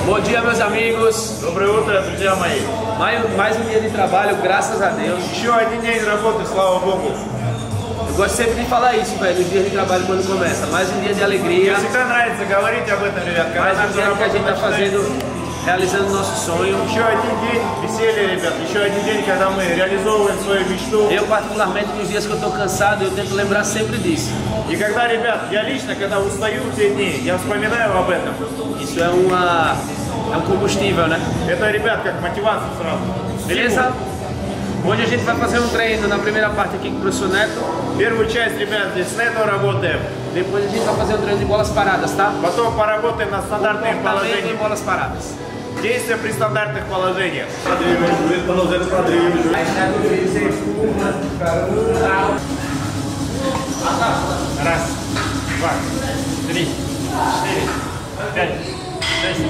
Bom dia, meus amigos. Доброе утро, друзья мои. Mais um dia de trabalho, graças a Deus. Еще один день работы, слава Богу. Eu gosto sempre de falar isso, velho, os dias de trabalho quando começa. Mais um dia de alegria. Мне всегда нравится говорить об этом, ребят. Mais um dia que a gente está fazendo, realizando o nosso sonho. Еще один день веселья, ребят. Еще один день, когда мы реализовываем свою мечту. Eu, particularmente, nos dias que eu estou cansado, eu tento lembrar sempre disso. И когда, ребят, я лично, когда устаю в те дни, я вспоминаю об этом. Isso é um combustível, né? Это, ребят, как мотивация сразу. Beleza? Hoje a gente vai fazer um treino na primeira parte aqui com o professor Neto. Первую часть, ребят, здесь с Neto работаем. Depois a gente vai fazer um treino de bolas paradas, tá? Потом поработаем на стандартных Comportamento em положениях. bolas paradas. Действия при стандартных положениях. Раз, два, три, четыре, пять, шесть.